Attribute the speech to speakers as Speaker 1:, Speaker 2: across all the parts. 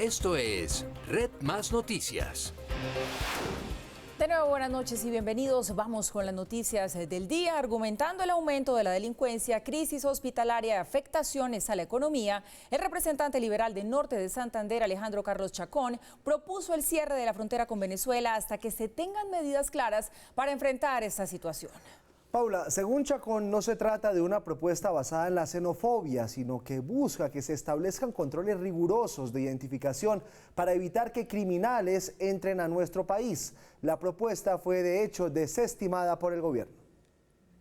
Speaker 1: Esto es Red Más Noticias.
Speaker 2: De nuevo, buenas noches y bienvenidos. Vamos con las noticias del día. Argumentando el aumento de la delincuencia, crisis hospitalaria y afectaciones a la economía, el representante liberal del norte de Santander, Alejandro Carlos Chacón, propuso el cierre de la frontera con Venezuela hasta que se tengan medidas claras para enfrentar esta situación.
Speaker 3: Paula, según Chacón, no se trata de una propuesta basada en la xenofobia, sino que busca que se establezcan controles rigurosos de identificación para evitar que criminales entren a nuestro país. La propuesta fue, de hecho, desestimada por el gobierno.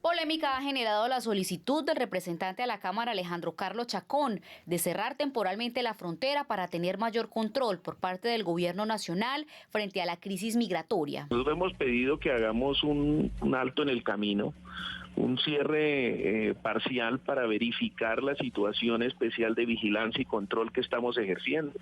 Speaker 4: Polémica ha generado la solicitud del representante a la Cámara, Alejandro Carlos Chacón, de cerrar temporalmente la frontera para tener mayor control por parte del gobierno nacional frente a la crisis migratoria.
Speaker 5: Nosotros hemos pedido que hagamos un alto en el camino, un cierre parcial para verificar la situación especial de vigilancia y control que estamos ejerciendo.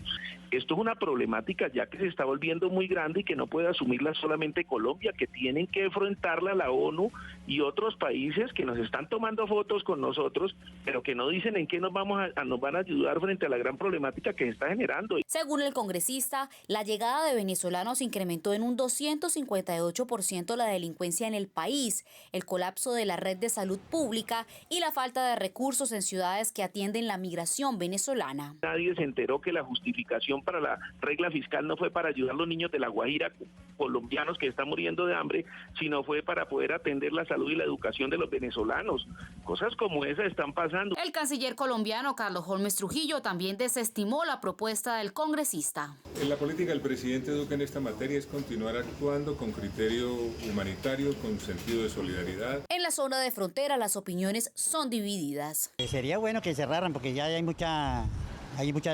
Speaker 5: Esto es una problemática ya que se está volviendo muy grande y que no puede asumirla solamente Colombia, que tienen que enfrentarla la ONU y otros países que nos están tomando fotos con nosotros, pero que no dicen en qué nos van a ayudar frente a la gran problemática que se está generando.
Speaker 4: Según el congresista, la llegada de venezolanos incrementó en un 258% la delincuencia en el país, el colapso de la red de salud pública y la falta de recursos en ciudades que atienden la migración venezolana.
Speaker 5: Nadie se enteró que la justificación para la regla fiscal no fue para ayudar a los niños de La Guajira colombianos que están muriendo de hambre, sino fue para poder atender la salud y la educación de los venezolanos. Cosas como esas están pasando.
Speaker 4: El canciller colombiano Carlos Holmes Trujillo también desestimó la propuesta del congresista.
Speaker 6: La política del presidente Duque en esta materia es continuar actuando con criterio humanitario, con sentido de solidaridad.
Speaker 4: En la zona de frontera las opiniones son divididas.
Speaker 7: Sería bueno que cerraran porque ya hay mucha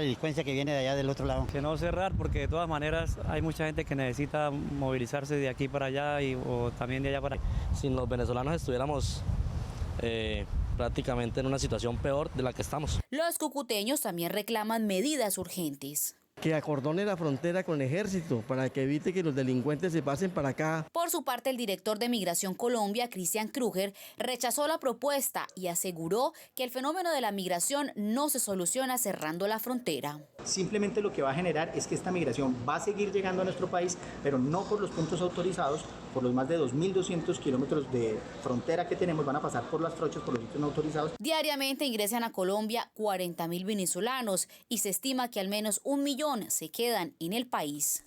Speaker 7: delincuencia que viene de allá del otro lado.
Speaker 8: Que no cerrar porque de todas maneras hay mucha gente que necesita movilizarse de aquí para allá o también de allá para allá.
Speaker 9: Si los venezolanos estuviéramos prácticamente en una situación peor de la que estamos.
Speaker 4: Los cucuteños también reclaman medidas urgentes.
Speaker 10: Que acordone la frontera con el ejército para que evite que los delincuentes se pasen para acá.
Speaker 4: Por su parte, el director de Migración Colombia, Christian Kruger, rechazó la propuesta y aseguró que el fenómeno de la migración no se soluciona cerrando la frontera.
Speaker 11: Simplemente lo que va a generar es que esta migración va a seguir llegando a nuestro país, pero no por los puntos autorizados, por los más de 2.200 kilómetros de frontera que tenemos, van a pasar por las trochas, por los sitios no autorizados.
Speaker 4: Diariamente ingresan a Colombia 40.000 venezolanos y se estima que al menos 1 millón se quedan en el país.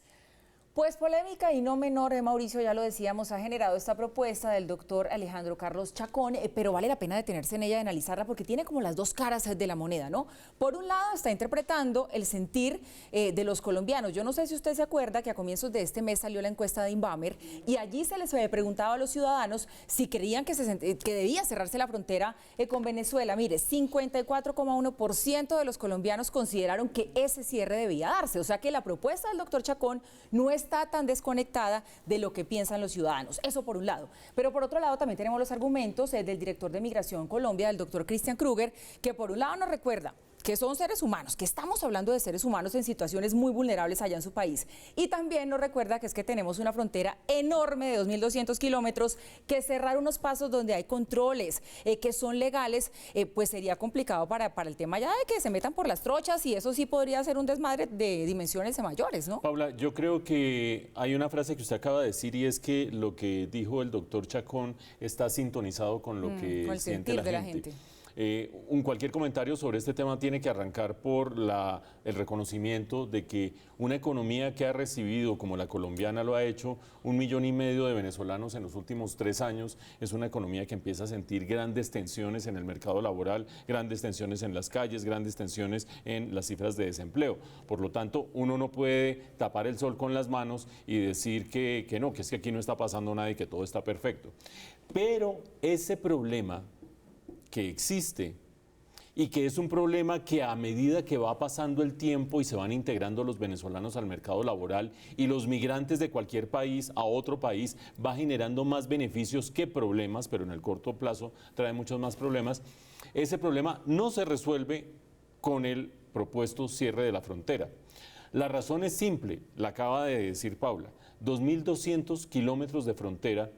Speaker 2: Pues polémica y no menor, Mauricio, ya lo decíamos, ha generado esta propuesta del doctor Alejandro Carlos Chacón, pero vale la pena detenerse en ella y analizarla porque tiene como las dos caras de la moneda, ¿no? Por un lado está interpretando el sentir de los colombianos. Yo no sé si usted se acuerda que a comienzos de este mes salió la encuesta de Inbamer y allí se les preguntaba a los ciudadanos si creían que debía cerrarse la frontera con Venezuela. Mire, 54,1% de los colombianos consideraron que ese cierre debía darse, o sea que la propuesta del doctor Chacón no está tan desconectada de lo que piensan los ciudadanos. Eso por un lado. Pero por otro lado también tenemos los argumentos del director de Migración Colombia, del doctor Christian Kruger, que por un lado nos recuerda que son seres humanos, que estamos hablando de seres humanos en situaciones muy vulnerables allá en su país. Y también nos recuerda que es que tenemos una frontera enorme de 2.200 kilómetros, que cerrar unos pasos donde hay controles que son legales, pues sería complicado para el tema ya de que se metan por las trochas y eso sí podría ser un desmadre de dimensiones mayores, ¿no?
Speaker 12: Paula, yo creo que hay una frase que usted acaba de decir y es que lo que dijo el doctor Chacón está sintonizado con lo que
Speaker 2: con el
Speaker 12: siente
Speaker 2: sentir
Speaker 12: la gente. Cualquier comentario sobre este tema tiene que arrancar por el reconocimiento de que una economía que ha recibido, como la colombiana lo ha hecho, 1,5 millones de venezolanos en los últimos 3 años, es una economía que empieza a sentir grandes tensiones en el mercado laboral, grandes tensiones en las calles, grandes tensiones en las cifras de desempleo. Por lo tanto, uno no puede tapar el sol con las manos y decir que no, que es que aquí no está pasando nada y que todo está perfecto. Pero ese problema que existe y que es un problema que a medida que va pasando el tiempo y se van integrando los venezolanos al mercado laboral y los migrantes de cualquier país a otro país, va generando más beneficios que problemas, pero en el corto plazo trae muchos más problemas. Ese problema no se resuelve con el propuesto cierre de la frontera. La razón es simple, la acaba de decir Paula, 2.200 kilómetros de frontera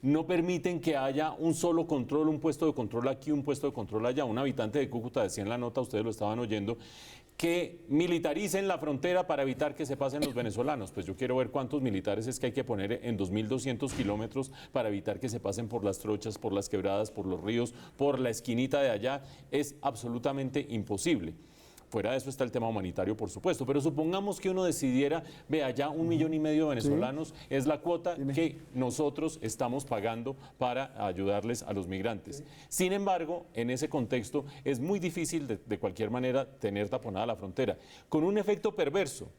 Speaker 12: no permiten que haya un solo control, un puesto de control aquí, un puesto de control allá. Un habitante de Cúcuta decía en la nota, ustedes lo estaban oyendo, que militaricen la frontera para evitar que se pasen los venezolanos. Pues yo quiero ver cuántos militares es que hay que poner en 2.200 kilómetros para evitar que se pasen por las trochas, por las quebradas, por los ríos, por la esquinita de allá. Es absolutamente imposible. Fuera de eso está el tema humanitario, por supuesto, pero supongamos que uno decidiera, vea, ya 1,5 millones de venezolanos es la cuota que nosotros estamos pagando para ayudarles a los migrantes. Sin embargo, en ese contexto es muy difícil de cualquier manera tener taponada la frontera, con un efecto perverso.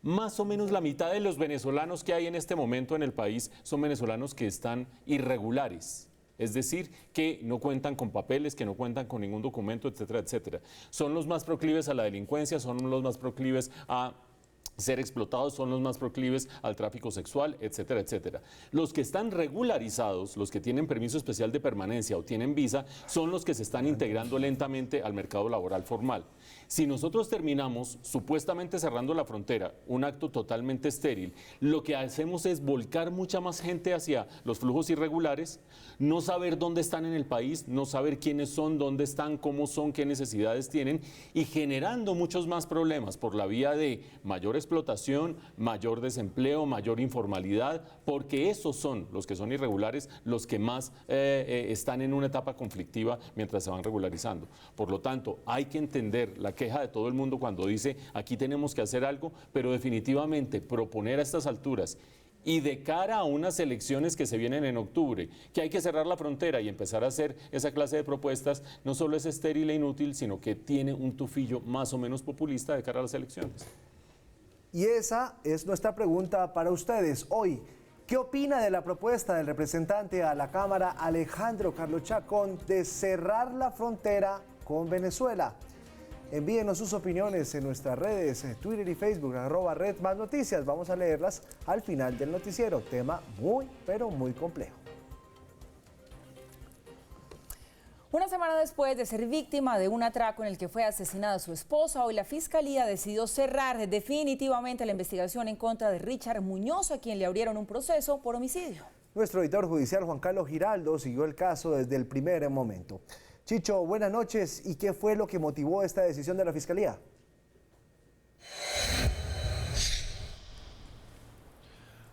Speaker 12: Más o menos la mitad de los venezolanos que hay en este momento en el país son venezolanos que están irregulares. Es decir, que no cuentan con papeles, que no cuentan con ningún documento, etcétera, etcétera. Son los más proclives a la delincuencia, son los más proclives a ser explotados, son los más proclives al tráfico sexual, etcétera, etcétera. Los que están regularizados, los que tienen permiso especial de permanencia o tienen visa, son los que se están integrando lentamente al mercado laboral formal. Si nosotros terminamos supuestamente cerrando la frontera, un acto totalmente estéril, lo que hacemos es volcar mucha más gente hacia los flujos irregulares, no saber dónde están en el país, no saber quiénes son, dónde están, cómo son, qué necesidades tienen, y generando muchos más problemas por la vía de mayor explotación, mayor desempleo, mayor informalidad, porque esos son los que son irregulares, los que más están en una etapa conflictiva mientras se van regularizando. Por lo tanto, hay que entender la queja de todo el mundo cuando dice aquí tenemos que hacer algo, pero definitivamente proponer a estas alturas y de cara a unas elecciones que se vienen en octubre, que hay que cerrar la frontera y empezar a hacer esa clase de propuestas, no solo es estéril e inútil, sino que tiene un tufillo más o menos populista de cara a las elecciones.
Speaker 3: Y esa es nuestra pregunta para ustedes hoy. ¿Qué opina de la propuesta del representante a la Cámara, Alejandro Carlos Chacón, de cerrar la frontera con Venezuela? Envíenos sus opiniones en nuestras redes, Twitter y Facebook, @RedMásNoticias. Vamos a leerlas al final del noticiero. Tema muy, pero muy complejo.
Speaker 2: Una semana después de ser víctima de un atraco en el que fue asesinada su esposa, hoy la Fiscalía decidió cerrar definitivamente la investigación en contra de Richard Muñoz, a quien le abrieron un proceso por homicidio.
Speaker 3: Nuestro editor judicial, Juan Carlos Giraldo, siguió el caso desde el primer momento. Chicho, buenas noches. ¿Y qué fue lo que motivó esta decisión de la Fiscalía?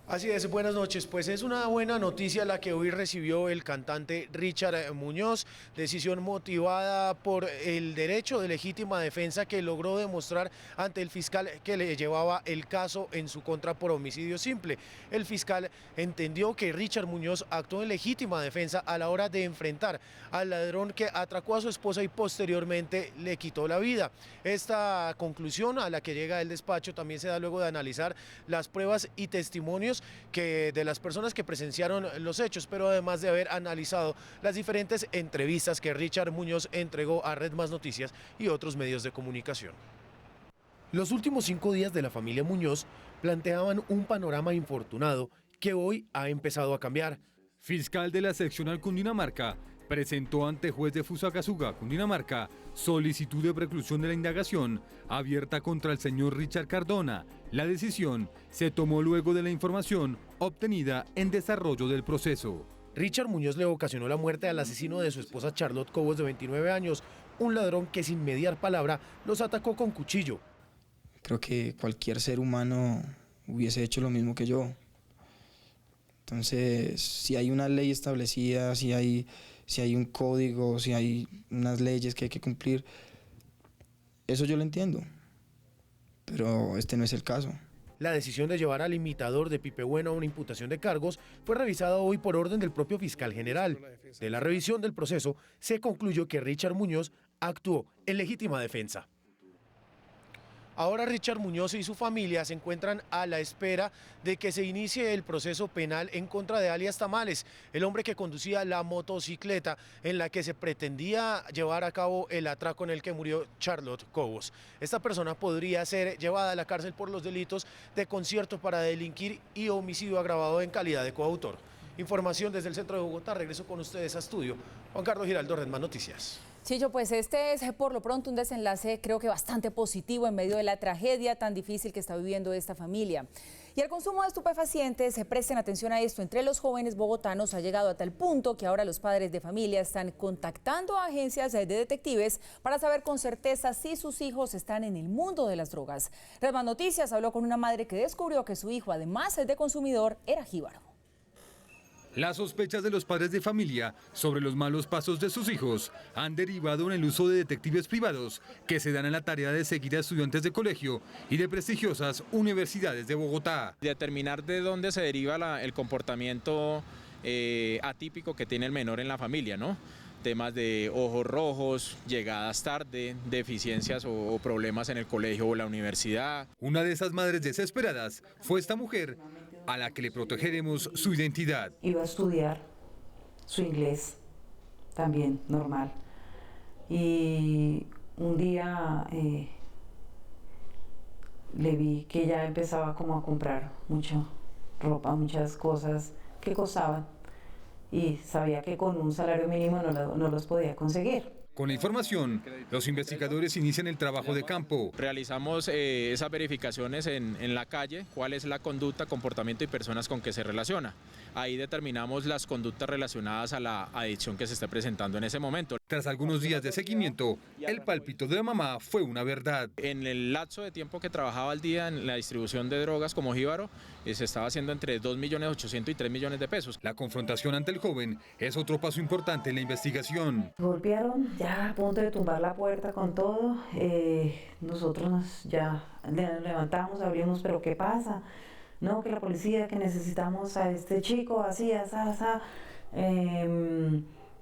Speaker 13: Así es, buenas noches. Pues es una buena noticia la que hoy recibió el cantante Richard Muñoz, decisión motivada por el derecho de legítima defensa que logró demostrar ante el fiscal que le llevaba el caso en su contra por homicidio simple. El fiscal entendió que Richard Muñoz actuó en legítima defensa a la hora de enfrentar al ladrón que atracó a su esposa y posteriormente le quitó la vida. Esta conclusión a la que llega el despacho también se da luego de analizar las pruebas y testimonios de las personas que presenciaron los hechos, pero además de haber analizado las diferentes entrevistas que Richard Muñoz entregó a Red Más Noticias y otros medios de comunicación. Los últimos 5 días de la familia Muñoz planteaban un panorama infortunado que hoy ha empezado a cambiar.
Speaker 14: Fiscal de la seccional Cundinamarca presentó ante juez de Fusagasugá, Cundinamarca, solicitud de preclusión de la indagación abierta contra el señor Richard Cardona. La decisión se tomó luego de la información obtenida en desarrollo del proceso.
Speaker 13: Richard Muñoz le ocasionó la muerte al asesino de su esposa Charlotte Cobos, de 29 años, un ladrón que sin mediar palabra los atacó con cuchillo.
Speaker 15: Creo que cualquier ser humano hubiese hecho lo mismo que yo. Entonces, si hay una ley establecida, si hay un código, si hay unas leyes que hay que cumplir, eso yo lo entiendo, pero este no es el caso.
Speaker 13: La decisión de llevar al imitador de Pipe Bueno a una imputación de cargos fue revisada hoy por orden del propio fiscal general. De la revisión del proceso se concluyó que Richard Muñoz actuó en legítima defensa. Ahora Richard Muñoz y su familia se encuentran a la espera de que se inicie el proceso penal en contra de alias Tamales, el hombre que conducía la motocicleta en la que se pretendía llevar a cabo el atraco en el que murió Charlotte Cobos. Esta persona podría ser llevada a la cárcel por los delitos de concierto para delinquir y homicidio agravado en calidad de coautor. Información desde el centro de Bogotá. Regreso con ustedes a estudio. Juan Carlos Giraldo, Red Más Noticias.
Speaker 2: Chicho, pues este es por lo pronto un desenlace creo que bastante positivo en medio de la tragedia tan difícil que está viviendo esta familia. Y el consumo de estupefacientes, presten atención a esto, entre los jóvenes bogotanos ha llegado a tal punto que ahora los padres de familia están contactando a agencias de detectives para saber con certeza si sus hijos están en el mundo de las drogas. Red Más Noticias habló con una madre que descubrió que su hijo, además de consumidor, era jíbaro.
Speaker 14: Las sospechas de los padres de familia sobre los malos pasos de sus hijos han derivado en el uso de detectives privados que se dan a la tarea de seguir a estudiantes de colegio y de prestigiosas universidades de Bogotá.
Speaker 16: Determinar de dónde se deriva el comportamiento atípico que tiene el menor en la familia, ¿no? Temas de ojos rojos, llegadas tarde, deficiencias o problemas en el colegio o la universidad.
Speaker 14: Una de esas madres desesperadas fue esta mujer a la que le protegeremos su identidad.
Speaker 17: Iba a estudiar su inglés, también normal. Y un día le vi que ella empezaba como a comprar mucha ropa, muchas cosas que costaban. Y sabía que con un salario mínimo no los podía conseguir.
Speaker 14: Con la información, los investigadores inician el trabajo de campo.
Speaker 16: Realizamos esas verificaciones en la calle, cuál es la conducta, comportamiento y personas con que se relaciona. Ahí determinamos las conductas relacionadas a la adicción que se está presentando en ese momento.
Speaker 14: Tras algunos días de seguimiento, el pálpito de la mamá fue una verdad.
Speaker 16: En el lapso de tiempo que trabajaba al día en la distribución de drogas como jíbaro, se estaba haciendo entre 2.800.000 y 3 millones de pesos.
Speaker 14: La confrontación ante el joven es otro paso importante en la investigación.
Speaker 17: Golpearon ya a punto de tumbar la puerta con todo. Nosotros ya levantamos, abrimos, pero ¿qué pasa? No, que la policía, que necesitamos a este chico, así,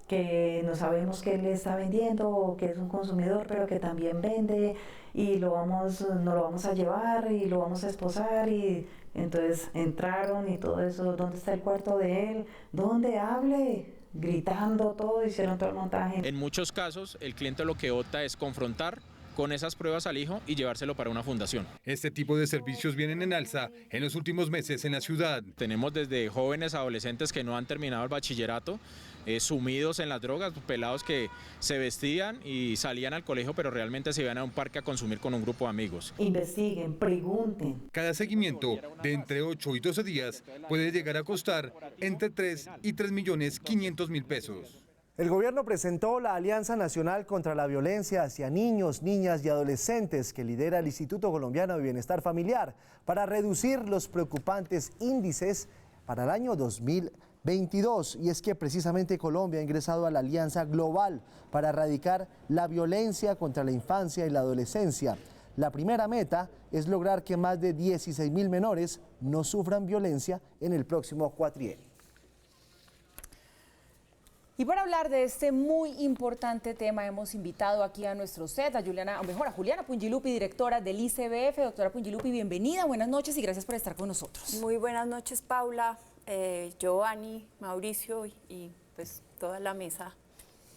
Speaker 17: que no sabemos que él está vendiendo o que es un consumidor, pero que también vende y no lo vamos a llevar y lo vamos a esposar. Y entonces entraron y todo eso, ¿dónde está el cuarto de él? ¿Dónde? Hable, gritando todo, hicieron todo el montaje.
Speaker 16: En muchos casos el cliente lo que opta es confrontar con esas pruebas al hijo y llevárselo para una fundación.
Speaker 14: Este tipo de servicios vienen en alza en los últimos meses en la ciudad.
Speaker 16: Tenemos desde jóvenes adolescentes que no han terminado el bachillerato, sumidos en las drogas, pelados que se vestían y salían al colegio, pero realmente se iban a un parque a consumir con un grupo de amigos.
Speaker 17: Investiguen, pregunten.
Speaker 14: Cada seguimiento de entre 8 y 12 días puede llegar a costar entre 3 y 3.500.000 pesos.
Speaker 3: El gobierno presentó la Alianza Nacional contra la Violencia hacia Niños, Niñas y Adolescentes que lidera el Instituto Colombiano de Bienestar Familiar para reducir los preocupantes índices para el año 2022. Y es que precisamente Colombia ha ingresado a la Alianza Global para erradicar la violencia contra la infancia y la adolescencia. La primera meta es lograr que más de 16.000 menores no sufran violencia en el próximo cuatrienio.
Speaker 2: Y para hablar de este muy importante tema hemos invitado aquí a nuestro set a Juliana Pungilupi, directora del ICBF. Doctora Pungilupi, bienvenida, buenas noches y gracias por estar con nosotros.
Speaker 18: Muy buenas noches, Paula, Giovanni, Mauricio y pues toda la mesa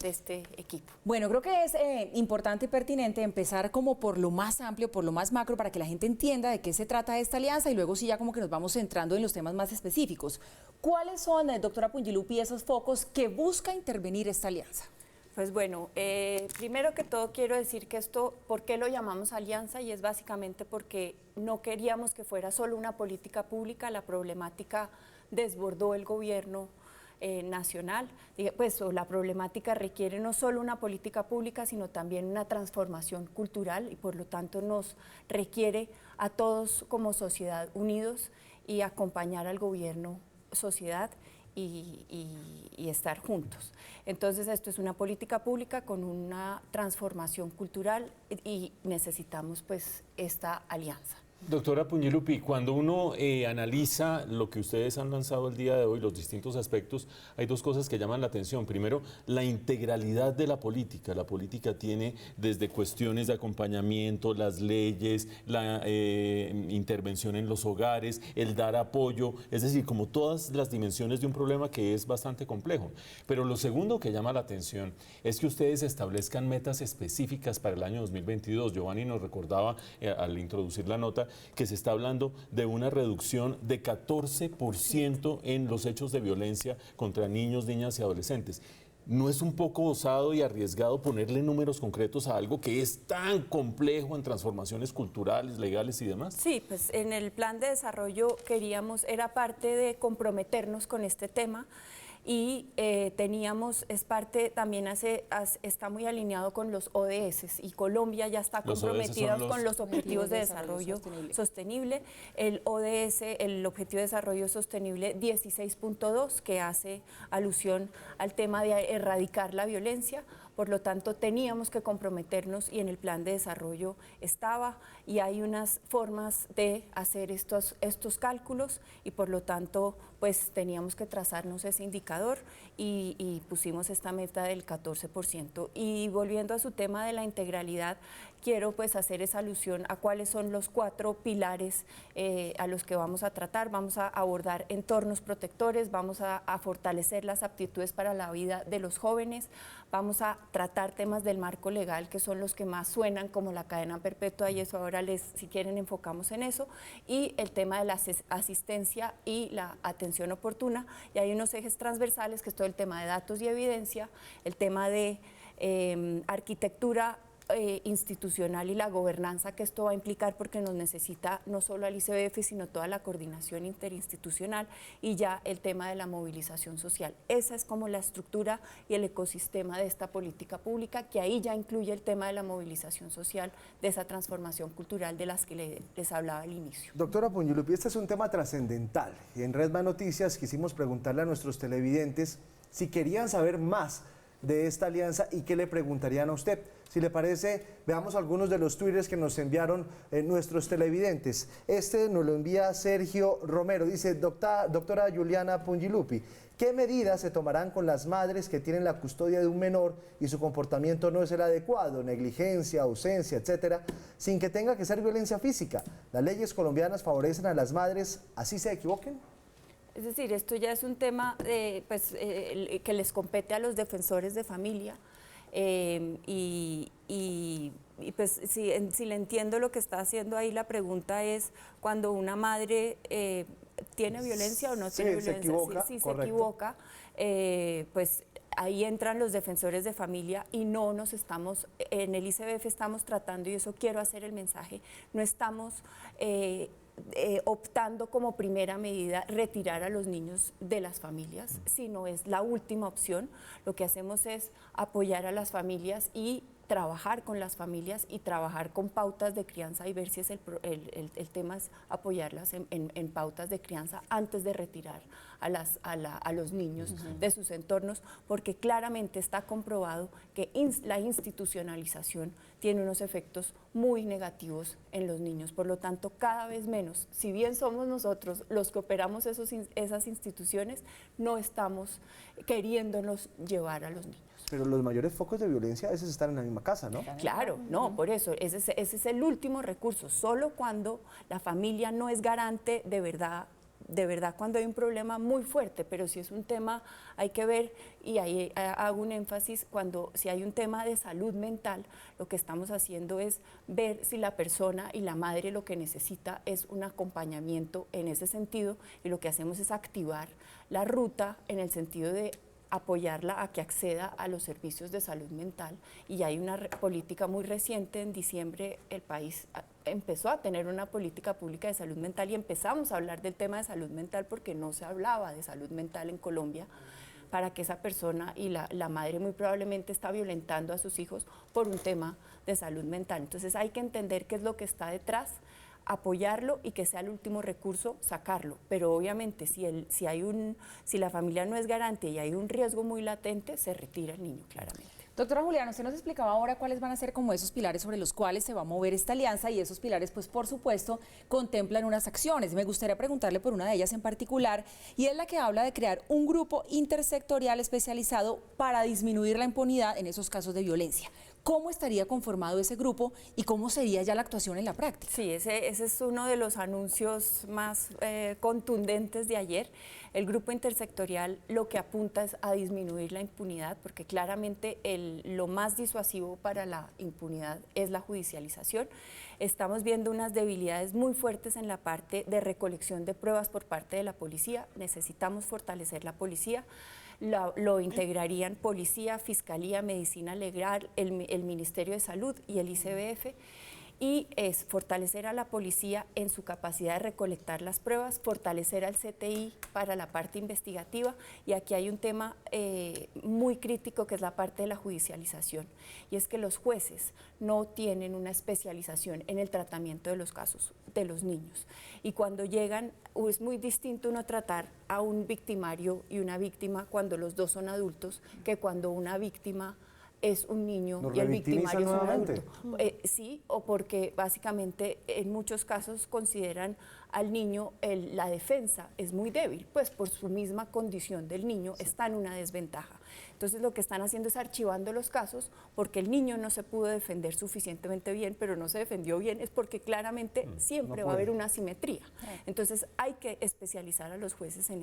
Speaker 18: de este equipo.
Speaker 2: Bueno, creo que es importante y pertinente empezar como por lo más amplio, por lo más macro, para que la gente entienda de qué se trata esta alianza y luego sí ya como que nos vamos centrando en los temas más específicos. ¿Cuáles son, doctora Pungilupi, esos focos que busca intervenir esta alianza?
Speaker 18: Pues bueno, primero que todo quiero decir que esto, ¿por qué lo llamamos alianza? Y es básicamente porque no queríamos que fuera solo una política pública, la problemática desbordó el gobierno nacional, pues la problemática requiere no solo una política pública, sino también una transformación cultural y por lo tanto nos requiere a todos como sociedad unidos y acompañar al gobierno, sociedad y estar juntos. Entonces esto es una política pública con una transformación cultural y necesitamos pues esta alianza.
Speaker 12: Doctora Pungilupi, cuando uno analiza lo que ustedes han lanzado el día de hoy, los distintos aspectos, hay dos cosas que llaman la atención. Primero, la integralidad de la política. La política tiene desde cuestiones de acompañamiento, las leyes, la intervención en los hogares, el dar apoyo, es decir, como todas las dimensiones de un problema que es bastante complejo. Pero lo segundo que llama la atención es que ustedes establezcan metas específicas para el año 2022. Giovanni nos recordaba al introducir la nota que se está hablando de una reducción de 14% en los hechos de violencia contra niños, niñas y adolescentes. ¿no es un poco osado y arriesgado ponerle números concretos a algo que es tan complejo en transformaciones culturales, legales y demás?
Speaker 18: Sí, pues en el plan de desarrollo era parte de comprometernos con este tema y está muy alineado con los ODS y Colombia ya está comprometida con los Objetivos de Desarrollo Sostenible. El ODS, el Objetivo de Desarrollo Sostenible 16.2, que hace alusión al tema de erradicar la violencia. Por lo tanto, teníamos que comprometernos y en el plan de desarrollo estaba, y hay unas formas de hacer estos cálculos y por lo tanto, pues teníamos que trazarnos ese indicador y pusimos esta meta del 14%. Y volviendo a su tema de la integralidad, quiero pues hacer esa alusión a cuáles son los 4 pilares a los que vamos a tratar. Vamos a abordar entornos protectores, vamos a fortalecer las aptitudes para la vida de los jóvenes, vamos a tratar temas del marco legal, que son los que más suenan, como la cadena perpetua, y eso ahora si quieren, enfocamos en eso, y el tema de la asistencia y la atención oportuna, y hay unos ejes transversales, que es todo el tema de datos y evidencia, el tema de arquitectura institucional y la gobernanza que esto va a implicar, porque nos necesita no solo al ICBF, sino toda la coordinación interinstitucional, y ya el tema de la movilización social. Esa es como la estructura y el ecosistema de esta política pública, que ahí ya incluye el tema de la movilización social, de esa transformación cultural de las que les hablaba al inicio.
Speaker 3: Doctora Pugliulupi, este es un tema trascendental y en Red Más Noticias quisimos preguntarle a nuestros televidentes si querían saber más de esta alianza y qué le preguntarían a usted. Si le parece, veamos algunos de los twitters que nos enviaron nuestros televidentes. Este nos lo envía Sergio Romero, dice: doctora Juliana Pugliulupi, ¿qué medidas se tomarán con las madres que tienen la custodia de un menor y su comportamiento no es el adecuado, negligencia, ausencia, etcétera, sin que tenga que ser violencia física? ¿Las leyes colombianas favorecen a las madres así se equivoquen?
Speaker 18: Es decir, esto ya es un tema que les compete a los defensores de familia. Pues si le entiendo lo que está haciendo ahí, la pregunta es cuando una madre tiene violencia o no tiene violencia. Si se equivoca, pues ahí entran los defensores de familia y en el ICBF estamos tratando, y eso quiero hacer el mensaje, no estamos optando como primera medida retirar a los niños de las familias, sino es la última opción. Lo que hacemos es apoyar a las familias y trabajar con las familias y trabajar con pautas de crianza, y ver si es el tema es apoyarlas en pautas de crianza antes de retirar a los niños de sus entornos, porque claramente está comprobado que la institucionalización tiene unos efectos muy negativos en los niños. Por lo tanto, cada vez menos, si bien somos nosotros los que operamos esas instituciones, no estamos queriéndonos llevar a los niños.
Speaker 3: Pero los mayores focos de violencia a veces están en la misma casa, ¿no?
Speaker 18: Claro, no, por eso, ese es el último recurso, solo cuando la familia no es garante de verdad, cuando hay un problema muy fuerte, pero si es un tema, hay que ver, y ahí hago un énfasis, si hay un tema de salud mental, lo que estamos haciendo es ver si la persona y la madre lo que necesita es un acompañamiento en ese sentido, y lo que hacemos es activar la ruta en el sentido de apoyarla a que acceda a los servicios de salud mental, y hay una política muy reciente. En diciembre el país empezó a tener una política pública de salud mental y empezamos a hablar del tema de salud mental porque no se hablaba de salud mental en Colombia, para que esa persona y la madre muy probablemente está violentando a sus hijos por un tema de salud mental. Entonces hay que entender qué es lo que está detrás, apoyarlo y que sea el último recurso sacarlo, pero obviamente si la familia no es garante y hay un riesgo muy latente, se retira el niño claramente.
Speaker 2: Doctora Juliana, usted nos explicaba ahora cuáles van a ser como esos pilares sobre los cuales se va a mover esta alianza, y esos pilares, pues por supuesto, contemplan unas acciones. Me gustaría preguntarle por una de ellas en particular, y es la que habla de crear un grupo intersectorial especializado para disminuir la impunidad en esos casos de violencia. ¿Cómo estaría conformado ese grupo y cómo sería ya la actuación en la práctica?
Speaker 18: Sí, ese es uno de los anuncios más contundentes de ayer. El grupo intersectorial lo que apunta es a disminuir la impunidad, porque claramente lo más disuasivo para la impunidad es la judicialización. Estamos viendo unas debilidades muy fuertes en la parte de recolección de pruebas por parte de la policía. Necesitamos fortalecer la policía. lo integrarían Policía, Fiscalía, Medicina Legal, el Ministerio de Salud y el ICBF. Y es fortalecer a la policía en su capacidad de recolectar las pruebas, fortalecer al CTI para la parte investigativa, y aquí hay un tema muy crítico que es la parte de la judicialización, y es que los jueces no tienen una especialización en el tratamiento de los casos de los niños, y cuando llegan es muy distinto uno tratar a un victimario y una víctima cuando los dos son adultos que cuando una víctima es un niño y el victimario es un adulto. Sí, o porque básicamente en muchos casos consideran al niño, la defensa es muy débil, pues por su misma condición del niño está en una desventaja. Entonces lo que están haciendo es archivando los casos porque el niño no se pudo defender suficientemente bien, pero no se defendió bien, es porque claramente siempre va a haber una asimetría. Entonces hay que especializar a los jueces en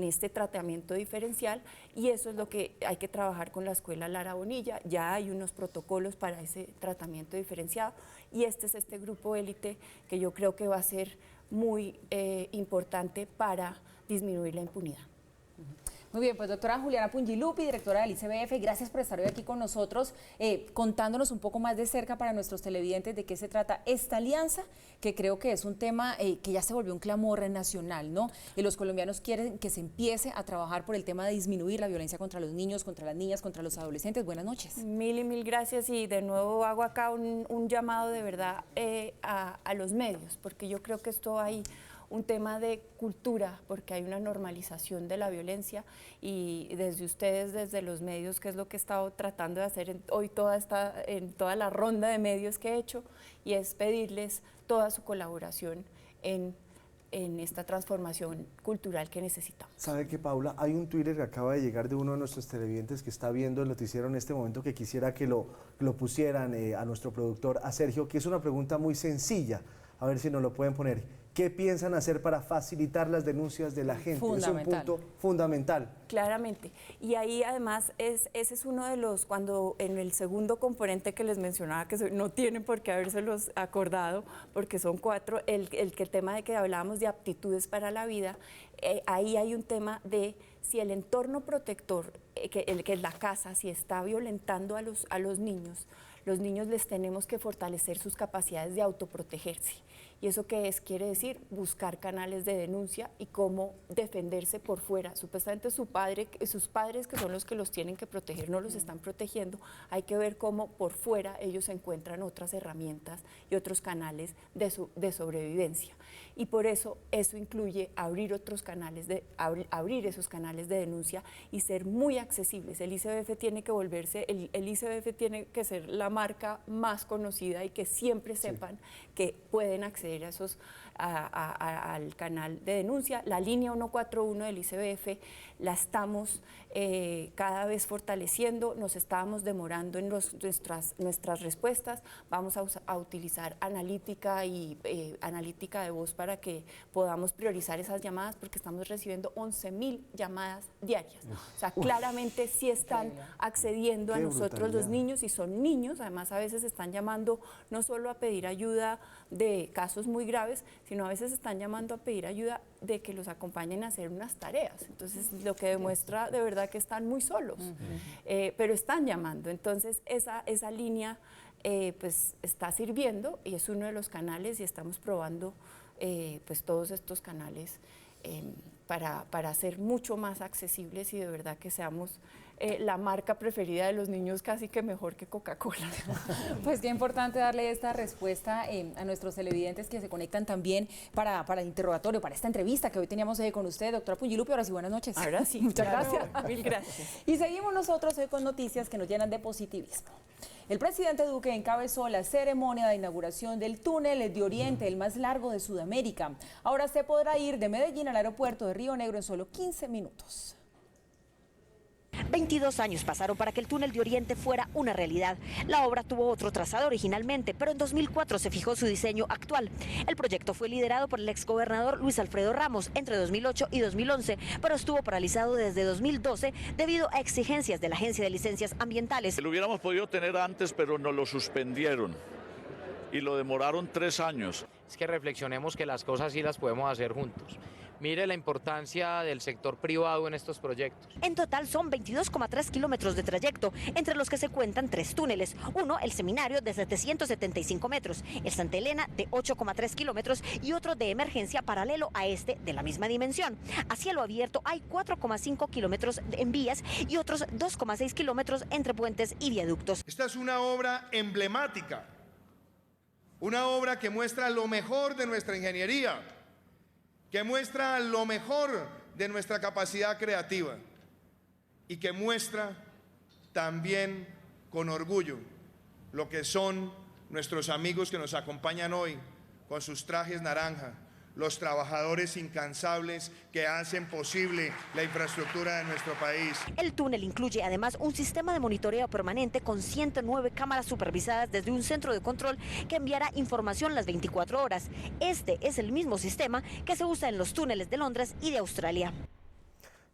Speaker 18: este tratamiento diferencial, y eso es lo que hay que trabajar con la Escuela Lara Bonilla. Ya hay unos protocolos para ese tratamiento diferenciado, y este es este grupo élite que yo creo que va a ser muy importante para disminuir la impunidad.
Speaker 2: Muy bien, pues doctora Juliana Pungilupi, directora del ICBF, gracias por estar hoy aquí con nosotros, contándonos un poco más de cerca para nuestros televidentes de qué se trata esta alianza, que creo que es un tema que ya se volvió un clamor nacional, ¿no? Los colombianos quieren que se empiece a trabajar por el tema de disminuir la violencia contra los niños, contra las niñas, contra los adolescentes. Buenas noches.
Speaker 18: Mil y mil gracias, y de nuevo hago acá un llamado de verdad a los medios, porque yo creo que esto hay un tema de cultura, porque hay una normalización de la violencia, y desde ustedes, desde los medios, que es lo que he estado tratando de hacer hoy en toda la ronda de medios que he hecho, y es pedirles toda su colaboración en esta transformación cultural que necesitamos.
Speaker 3: ¿Sabe qué, Paula? Hay un Twitter que acaba de llegar de uno de nuestros televidentes que está viendo el noticiero en este momento, que quisiera que lo pusieran a nuestro productor, a Sergio, que es una pregunta muy sencilla, a ver si nos lo pueden poner. ¿Qué piensan hacer para facilitar las denuncias de la gente? Es un punto fundamental.
Speaker 18: Claramente. Y ahí además ese es uno de los, cuando en el segundo componente que les mencionaba, que no tienen por qué habérselos acordado, porque son 4, el tema de que hablábamos de aptitudes para la vida, ahí hay un tema de si el entorno protector, que es la casa, si está violentando a los niños les tenemos que fortalecer sus capacidades de autoprotegerse. ¿Y eso qué es? Quiere decir buscar canales de denuncia y cómo defenderse por fuera. Supuestamente sus padres, que son los que los tienen que proteger, no los están protegiendo. Hay que ver cómo por fuera ellos encuentran otras herramientas y otros canales de sobrevivencia. Y por eso incluye abrir otros canales, abrir esos canales de denuncia y ser muy accesibles. El ICBF tiene que volverse, el ICBF tiene que ser la marca más conocida y que siempre sepan que pueden acceder al canal de denuncia. La línea 141 del ICBF la estamos cada vez fortaleciendo, nos estábamos demorando en nuestras respuestas, vamos a utilizar analítica y analítica de voz para que podamos priorizar esas llamadas, porque estamos recibiendo 11.000 llamadas diarias. O sea, claramente sí están accediendo a nosotros los niños, y son niños, además a veces están llamando no solo a pedir ayuda de casos muy graves, sino a veces están llamando a pedir ayuda de que los acompañen a hacer unas tareas. Entonces, lo que demuestra de verdad que están muy solos, pero están llamando. Entonces, esa línea pues está sirviendo, y es uno de los canales, y estamos probando pues todos estos canales para ser mucho más accesibles, y de verdad que seamos la marca preferida de los niños, casi que mejor que Coca-Cola.
Speaker 2: Pues qué importante darle esta respuesta a nuestros televidentes que se conectan también para el interrogatorio, para esta entrevista que hoy teníamos con usted, doctora Pungilupi. Ahora sí, buenas noches.
Speaker 18: Ahora sí.
Speaker 2: Muchas
Speaker 18: gracias.
Speaker 2: Mil gracias. Y seguimos nosotros hoy con noticias que nos llenan de positivismo. El presidente Duque encabezó la ceremonia de inauguración del túnel de Oriente, el más largo de Sudamérica. Ahora se podrá ir de Medellín al aeropuerto de Río Negro en solo 15 minutos.
Speaker 19: 22 años pasaron para que el túnel de Oriente fuera una realidad. La obra tuvo otro trazado originalmente, pero en 2004 se fijó su diseño actual. El proyecto fue liderado por el exgobernador Luis Alfredo Ramos entre 2008 y 2011, pero estuvo paralizado desde 2012 debido a exigencias de la Agencia de Licencias Ambientales.
Speaker 20: Lo hubiéramos podido tener antes, pero nos lo suspendieron y lo demoraron 3 años.
Speaker 21: Es que reflexionemos que las cosas sí las podemos hacer juntos. mire la importancia del sector privado en estos proyectos.
Speaker 19: En total son 22,3 kilómetros de trayecto, entre los que se cuentan 3 túneles. Uno, el Seminario, de 775 metros, el Santa Elena, de 8,3 kilómetros y otro de emergencia paralelo a este de la misma dimensión. A cielo abierto hay 4,5 kilómetros en vías y otros 2,6 kilómetros entre puentes y viaductos.
Speaker 22: Esta es una obra emblemática, una obra que muestra lo mejor de nuestra ingeniería, que muestra lo mejor de nuestra capacidad creativa y que muestra también con orgullo lo que son nuestros amigos que nos acompañan hoy con sus trajes naranja, los trabajadores incansables que hacen posible la infraestructura de nuestro país.
Speaker 19: El túnel incluye además un sistema de monitoreo permanente con 109 cámaras supervisadas desde un centro de control que enviará información las 24 horas. Este es el mismo sistema que se usa en los túneles de Londres y de Australia.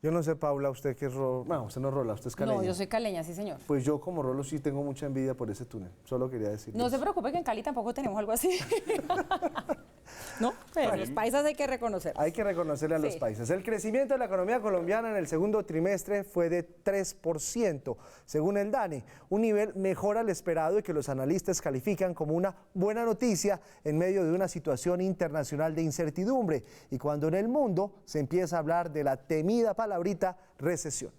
Speaker 3: Yo no sé, Paula, usted que es rolo. No, usted no es rola, usted es caleña.
Speaker 2: No, yo soy caleña, sí, señor.
Speaker 3: Pues yo como rolo sí tengo mucha envidia por ese túnel. Solo quería decir.
Speaker 2: No se preocupe que en Cali tampoco tenemos algo así. No, pero los paisas hay que reconocer.
Speaker 3: Hay que reconocerle a los paisas. El crecimiento de la economía colombiana en el segundo trimestre fue de 3%, según el DANE, un nivel mejor al esperado y que los analistas califican como una buena noticia en medio de una situación internacional de incertidumbre y cuando en el mundo se empieza a hablar de la temida palabrita recesión.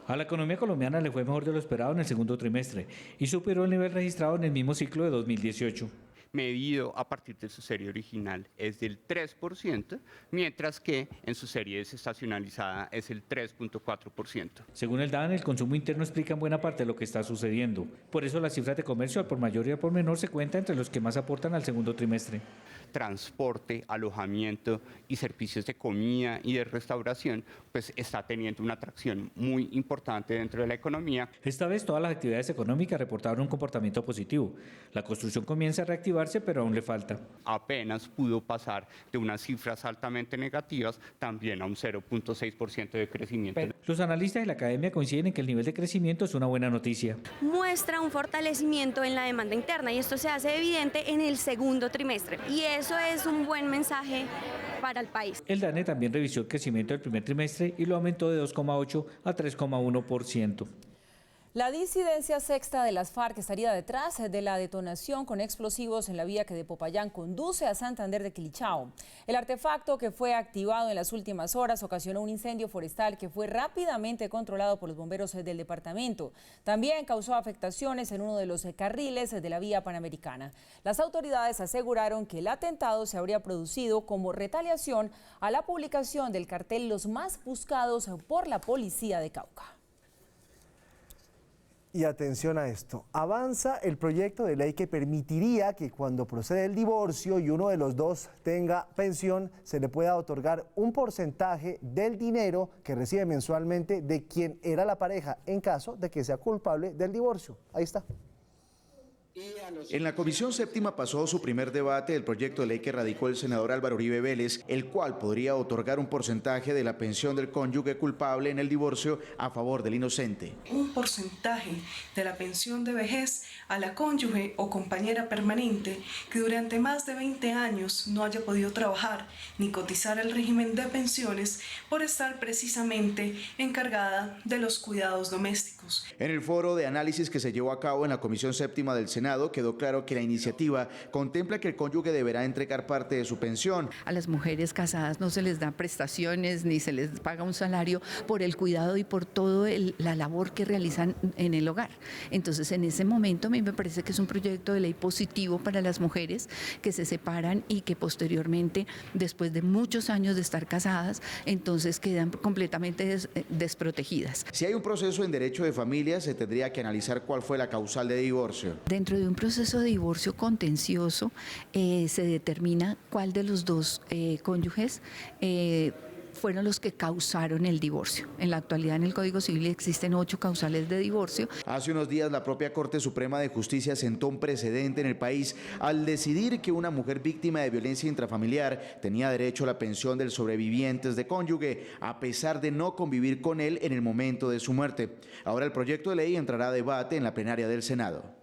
Speaker 23: A la economía colombiana le fue mejor de lo esperado en el segundo trimestre y superó el nivel registrado en el mismo ciclo de 2018.
Speaker 24: Medido a partir de su serie original es del 3%, mientras que en su serie desestacionalizada es el 3.4%.
Speaker 23: Según el DAN, el consumo interno explica en buena parte lo que está sucediendo. Por eso las cifras de comercio al por mayor y al por menor se cuentan entre los que más aportan al segundo trimestre.
Speaker 24: Transporte, alojamiento y servicios de comida y de restauración, pues está teniendo una atracción muy importante dentro de la economía.
Speaker 23: Esta vez todas las actividades económicas reportaron un comportamiento positivo. La construcción comienza a reactivarse, pero aún le falta.
Speaker 24: Apenas pudo pasar de unas cifras altamente negativas también a un 0.6% de crecimiento.
Speaker 23: Los analistas de la academia coinciden en que el nivel de crecimiento es una buena noticia.
Speaker 25: Muestra un fortalecimiento en la demanda interna y esto se hace evidente en el segundo trimestre y eso es un buen mensaje para el país.
Speaker 23: El DANE también revisó el crecimiento del primer trimestre y lo aumentó de 2,8 a 3,1%.
Speaker 2: La disidencia sexta de las FARC estaría detrás de la detonación con explosivos en la vía que de Popayán conduce a Santander de Quilichao. El artefacto que fue activado en las últimas horas ocasionó un incendio forestal que fue rápidamente controlado por los bomberos del departamento. También causó afectaciones en uno de los carriles de la vía panamericana. Las autoridades aseguraron que el atentado se habría producido como retaliación a la publicación del cartel Los Más Buscados por la Policía de Cauca.
Speaker 3: Y atención a esto, avanza el proyecto de ley que permitiría que cuando procede el divorcio y uno de los dos tenga pensión, se le pueda otorgar un porcentaje del dinero que recibe mensualmente de quien era la pareja en caso de que sea culpable del divorcio. Ahí está.
Speaker 26: En la Comisión Séptima pasó su primer debate del proyecto de ley que radicó el senador Álvaro Uribe Vélez, el cual podría otorgar un porcentaje de la pensión del cónyuge culpable en el divorcio a favor del inocente.
Speaker 27: Un porcentaje de la pensión de vejez a la cónyuge o compañera permanente que durante más de 20 años no haya podido trabajar ni cotizar al régimen de pensiones por estar precisamente encargada de los cuidados domésticos.
Speaker 26: En el foro de análisis que se llevó a cabo en la Comisión Séptima del Senado, quedó claro que la iniciativa contempla que el cónyuge deberá entregar parte de su pensión.
Speaker 28: A las mujeres casadas no se les da prestaciones ni se les paga un salario por el cuidado y por toda la labor que realizan en el hogar. Entonces, en ese momento a mí me parece que es un proyecto de ley positivo para las mujeres que se separan y que posteriormente, después de muchos años de estar casadas, entonces quedan completamente desprotegidas.
Speaker 26: Si hay un proceso en derecho de familia, se tendría que analizar cuál fue la causal de divorcio.
Speaker 28: Dentro de un proceso de divorcio contencioso se determina cuál de los dos cónyuges fueron los que causaron el divorcio. En la actualidad en el Código Civil existen 8 causales de divorcio.
Speaker 26: Hace unos días la propia Corte Suprema de Justicia sentó un precedente en el país al decidir que una mujer víctima de violencia intrafamiliar tenía derecho a la pensión del sobreviviente de cónyuge, a pesar de no convivir con él en el momento de su muerte. Ahora el proyecto de ley entrará a debate en la plenaria del Senado.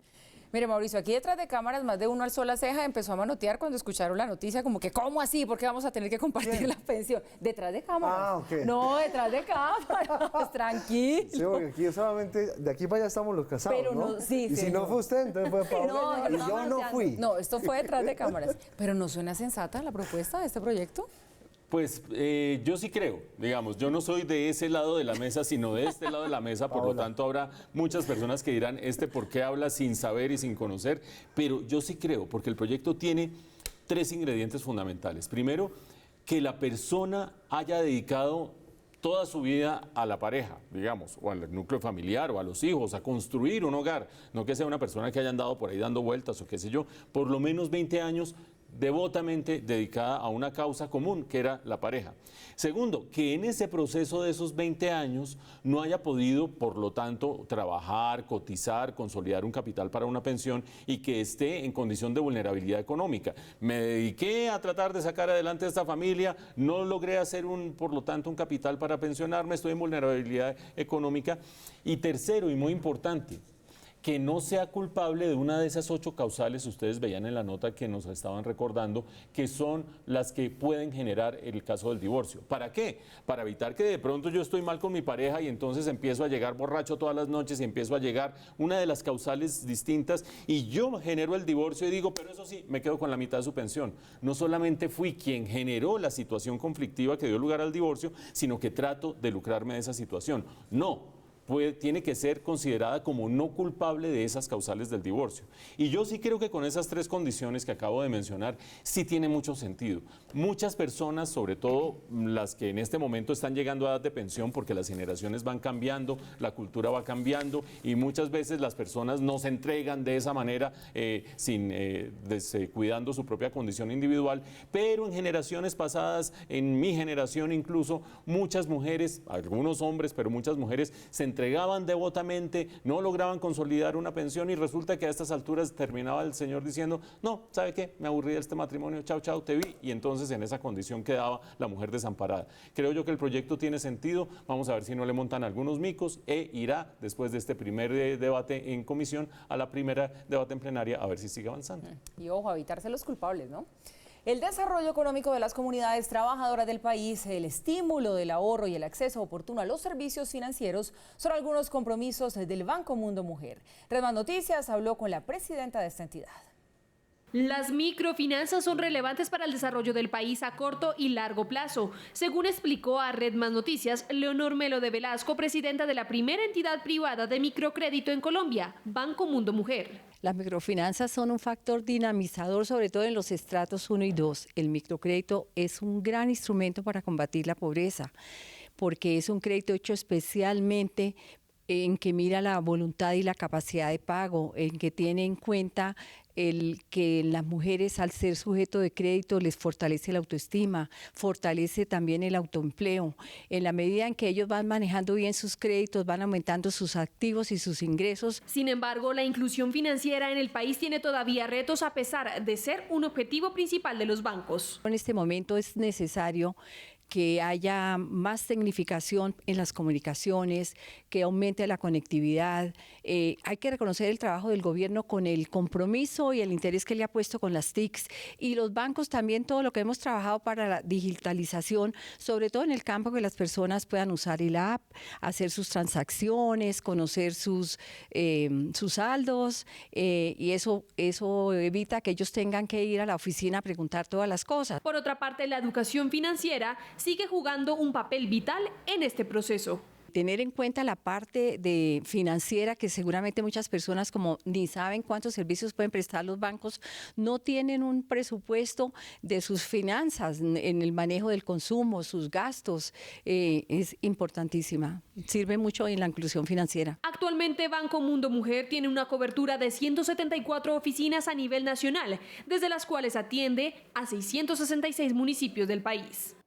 Speaker 2: Mire, Mauricio, aquí detrás de cámaras más de uno alzó la ceja y empezó a manotear cuando escucharon la noticia, como que, ¿cómo así? ¿Por qué vamos a tener que compartir la pensión? Detrás de cámaras.
Speaker 3: Ah, ok.
Speaker 2: No, detrás de cámaras, tranquilo.
Speaker 3: Sí, porque aquí solamente, de aquí para allá estamos los casados,
Speaker 2: Pero no, sí,
Speaker 3: y
Speaker 2: sí,
Speaker 3: si no fue usted, entonces fue Paola,
Speaker 2: No,
Speaker 3: y yo no fui.
Speaker 2: No, esto fue detrás de cámaras. Pero ¿no suena sensata la propuesta de este proyecto?
Speaker 12: Pues yo sí creo, digamos, yo no soy de ese lado de la mesa, sino de este lado de la mesa, por lo tanto habrá muchas personas que dirán, ¿por qué habla sin saber y sin conocer? Pero yo sí creo, porque el proyecto tiene 3 ingredientes fundamentales. Primero, que la persona haya dedicado toda su vida a la pareja, digamos, o al núcleo familiar, o a los hijos, a construir un hogar, no que sea una persona que haya andado por ahí dando vueltas o qué sé yo, por lo menos 20 años devotamente dedicada a una causa común, que era la pareja. Segundo, que en ese proceso de esos 20 años no haya podido, por lo tanto, trabajar, cotizar, consolidar un capital para una pensión y que esté en condición de vulnerabilidad económica. Me dediqué a tratar de sacar adelante esta familia, no logré hacer, por lo tanto, un capital para pensionarme, estoy en vulnerabilidad económica. Y tercero, y muy importante, que no sea culpable de una de esas 8 causales, ustedes veían en la nota que nos estaban recordando, que son las que pueden generar el caso del divorcio. ¿Para qué? Para evitar que de pronto yo estoy mal con mi pareja y entonces empiezo a llegar borracho todas las noches y empiezo a llegar una de las causales distintas y yo genero el divorcio y digo, pero eso sí, me quedo con la mitad de su pensión. No solamente fui quien generó la situación conflictiva que dio lugar al divorcio, sino que trato de lucrarme de esa situación. No. Tiene que ser considerada como no culpable de esas causales del divorcio. Y yo sí creo que con esas 3 condiciones que acabo de mencionar, sí tiene mucho sentido. Muchas personas, sobre todo las que en este momento están llegando a edad de pensión, porque las generaciones van cambiando, la cultura va cambiando, y muchas veces las personas no se entregan de esa manera, descuidando su propia condición individual, pero en generaciones pasadas, en mi generación incluso, muchas mujeres, algunos hombres, pero muchas mujeres se entregaban devotamente, no lograban consolidar una pensión y resulta que a estas alturas terminaba el señor diciendo, no, ¿sabe qué? Me aburrí de este matrimonio, chao, chao, te vi, y entonces en esa condición quedaba la mujer desamparada. Creo yo que el proyecto tiene sentido, vamos a ver si no le montan algunos micos e irá después de este primer debate en comisión a la primera debate en plenaria a ver si sigue avanzando.
Speaker 2: Y ojo, a evitarse los culpables, ¿no? El desarrollo económico de las comunidades trabajadoras del país, el estímulo del ahorro y el acceso oportuno a los servicios financieros son algunos compromisos del Banco Mundo Mujer. Red Más Noticias habló con la presidenta de esta entidad.
Speaker 1: Las microfinanzas son relevantes para el desarrollo del país a corto y largo plazo, según explicó a Red Más Noticias Leonor Melo de Velasco, presidenta de la primera entidad privada de microcrédito en Colombia, Banco Mundo Mujer.
Speaker 5: Las microfinanzas son un factor dinamizador, sobre todo en los estratos 1 y 2. El microcrédito es un gran instrumento para combatir la pobreza, porque es un crédito hecho especialmente en que mira la voluntad y la capacidad de pago, en que tiene en cuenta el que las mujeres, al ser sujeto de crédito, les fortalece la autoestima, fortalece también el autoempleo. En la medida en que ellos van manejando bien sus créditos, van aumentando sus activos y sus ingresos.
Speaker 1: Sin embargo, la inclusión financiera en el país tiene todavía retos a pesar de ser un objetivo principal de los bancos.
Speaker 5: En este momento es necesario que haya más tecnificación en las comunicaciones, que aumente la conectividad. Hay que reconocer el trabajo del gobierno con el compromiso y el interés que le ha puesto con las TICs, y los bancos también, todo lo que hemos trabajado para la digitalización, sobre todo en el campo que las personas puedan usar el app, hacer sus transacciones, conocer sus saldos, y eso evita que ellos tengan que ir a la oficina a preguntar todas las cosas.
Speaker 1: Por otra parte, la educación financiera sigue jugando un papel vital en este proceso.
Speaker 5: Tener en cuenta la parte financiera, que seguramente muchas personas como ni saben cuántos servicios pueden prestar los bancos, no tienen un presupuesto de sus finanzas en el manejo del consumo, sus gastos, es importantísima. Sirve mucho en la inclusión financiera.
Speaker 1: Actualmente Banco Mundo Mujer tiene una cobertura de 174 oficinas a nivel nacional, desde las cuales atiende a 666 municipios del país.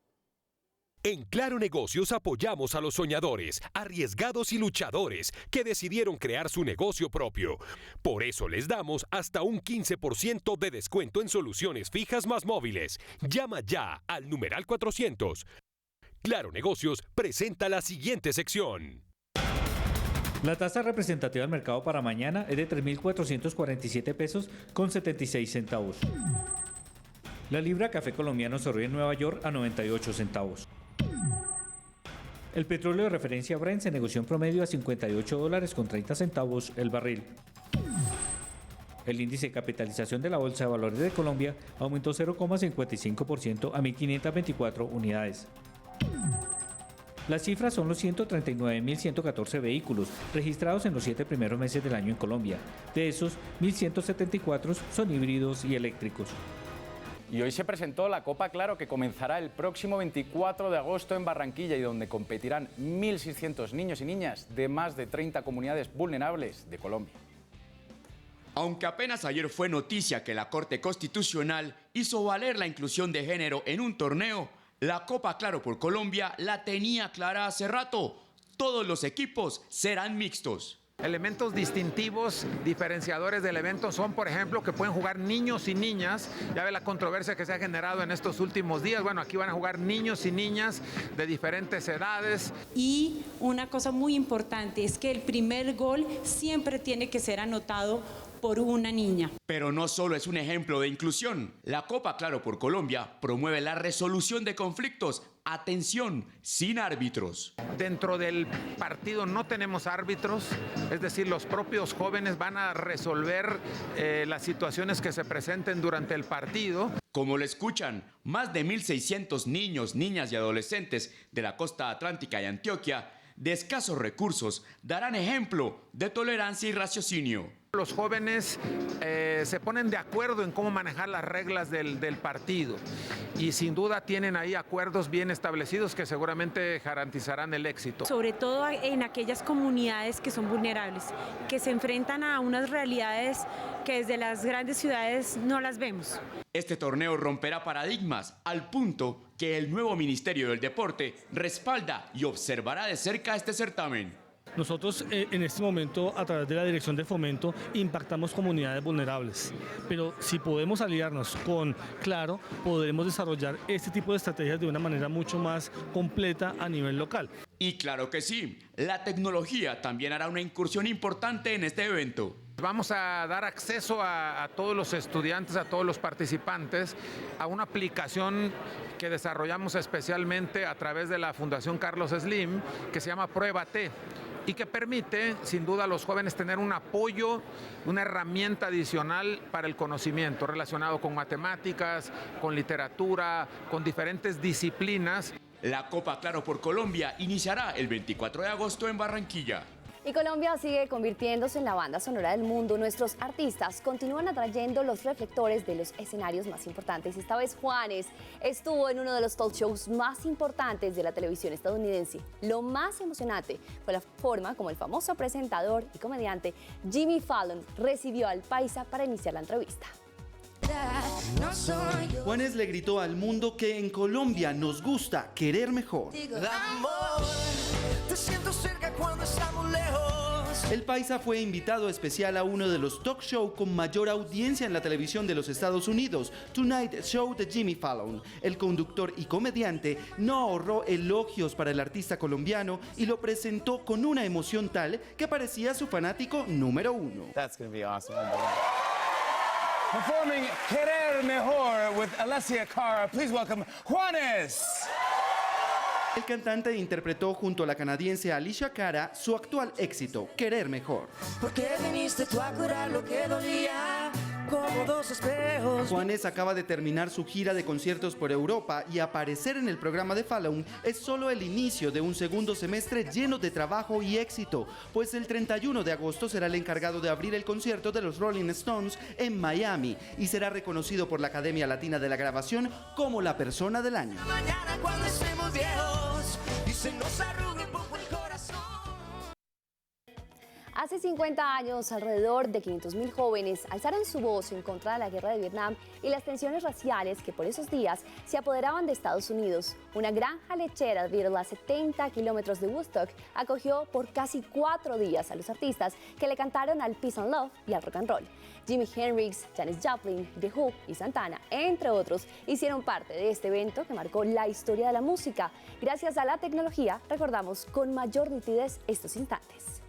Speaker 6: En Claro Negocios apoyamos a los soñadores, arriesgados y luchadores que decidieron crear su negocio propio. Por eso les damos hasta un 15% de descuento en soluciones fijas más móviles. Llama ya al numeral 400. Claro Negocios presenta la siguiente sección.
Speaker 23: La tasa representativa del mercado para mañana es de 3.447 pesos con 76 centavos. La libra café colombiano cerró en Nueva York a 98 centavos. El petróleo de referencia Brent se negoció en promedio a $58 con 30 centavos el barril. El índice de capitalización de la Bolsa de Valores de Colombia aumentó 0,55% a 1.524 unidades. Las cifras son los 139.114 vehículos registrados en los 7 primeros meses del año en Colombia. De esos, 1.174 son híbridos y eléctricos.
Speaker 4: Y hoy se presentó la Copa Claro, que comenzará el próximo 24 de agosto en Barranquilla y donde competirán 1.600 niños y niñas de más de 30 comunidades vulnerables de Colombia.
Speaker 7: Aunque apenas ayer fue noticia que la Corte Constitucional hizo valer la inclusión de género en un torneo, la Copa Claro por Colombia la tenía clara hace rato. Todos los equipos serán mixtos.
Speaker 8: Elementos distintivos, diferenciadores del evento son, por ejemplo, que pueden jugar niños y niñas. Ya ve la controversia que se ha generado en estos últimos días. Bueno, aquí van a jugar niños y niñas de diferentes edades.
Speaker 9: Y una cosa muy importante es que el primer gol siempre tiene que ser anotado por una niña.
Speaker 7: Pero no solo es un ejemplo de inclusión. La Copa Claro por Colombia promueve la resolución de conflictos. Atención, sin árbitros.
Speaker 8: Dentro del partido no tenemos árbitros, es decir, los propios jóvenes van a resolver las situaciones que se presenten durante el partido.
Speaker 7: Como lo escuchan, más de 1.600 niños, niñas y adolescentes de la costa atlántica y Antioquia, de escasos recursos, darán ejemplo de tolerancia y raciocinio.
Speaker 8: Los jóvenes se ponen de acuerdo en cómo manejar las reglas del partido y sin duda tienen ahí acuerdos bien establecidos que seguramente garantizarán el éxito.
Speaker 9: Sobre todo en aquellas comunidades que son vulnerables, que se enfrentan a unas realidades que desde las grandes ciudades no las vemos.
Speaker 7: Este torneo romperá paradigmas al punto que el nuevo Ministerio del Deporte respalda y observará de cerca este certamen.
Speaker 10: Nosotros en este momento, a través de la Dirección de Fomento, impactamos comunidades vulnerables, pero si podemos aliarnos con Claro, podremos desarrollar este tipo de estrategias de una manera mucho más completa a nivel local.
Speaker 7: Y claro que sí, la tecnología también hará una incursión importante en este evento.
Speaker 8: Vamos a dar acceso a todos los estudiantes, a todos los participantes, a una aplicación que desarrollamos especialmente a través de la Fundación Carlos Slim, que se llama Pruébate, y que permite, sin duda, a los jóvenes tener un apoyo, una herramienta adicional para el conocimiento relacionado con matemáticas, con literatura, con diferentes disciplinas.
Speaker 7: La Copa Claro por Colombia iniciará el 24 de agosto en Barranquilla.
Speaker 11: Y Colombia sigue convirtiéndose en la banda sonora del mundo. Nuestros artistas continúan atrayendo los reflectores de los escenarios más importantes. Esta vez Juanes estuvo en uno de los talk shows más importantes de la televisión estadounidense. Lo más emocionante fue la forma como el famoso presentador y comediante Jimmy Fallon recibió al paisa para iniciar la entrevista.
Speaker 13: Juanes le gritó al mundo que en Colombia nos gusta querer mejor.
Speaker 15: Te siento cerca cuando estamos lejos.
Speaker 13: El paisa fue invitado especial a uno de los talk show con mayor audiencia en la televisión de los Estados Unidos, Tonight Show de Jimmy Fallon. El conductor y comediante no ahorró elogios para el artista colombiano y lo presentó con una emoción tal que parecía su fanático número uno.
Speaker 29: That's gonna be awesome. Performing Querer Mejor with Alessia Cara. Please welcome Juanes.
Speaker 13: El cantante interpretó junto a la canadiense Alessia Cara su actual éxito, Querer Mejor.
Speaker 15: Porque viniste tú a curar lo que dolía, como dos espejos.
Speaker 13: Juanes acaba de terminar su gira de conciertos por Europa y aparecer en el programa de Fallon es solo el inicio de un segundo semestre lleno de trabajo y éxito, pues el 31 de agosto será el encargado de abrir el concierto de los Rolling Stones en Miami y será reconocido por la Academia Latina de la Grabación como la persona del año.
Speaker 15: Mañana cuando estemos viejos y se nos arrugue un poco el corazón.
Speaker 11: Hace 50 años, alrededor de 500.000 jóvenes alzaron su voz en contra de la guerra de Vietnam y las tensiones raciales que por esos días se apoderaban de Estados Unidos. Una granja lechera a 70 kilómetros de Woodstock acogió por casi 4 días a los artistas que le cantaron al Peace and Love y al rock and roll. Jimi Hendrix, Janis Joplin, The Who y Santana, entre otros, hicieron parte de este evento que marcó la historia de la música. Gracias a la tecnología, recordamos con mayor nitidez estos instantes.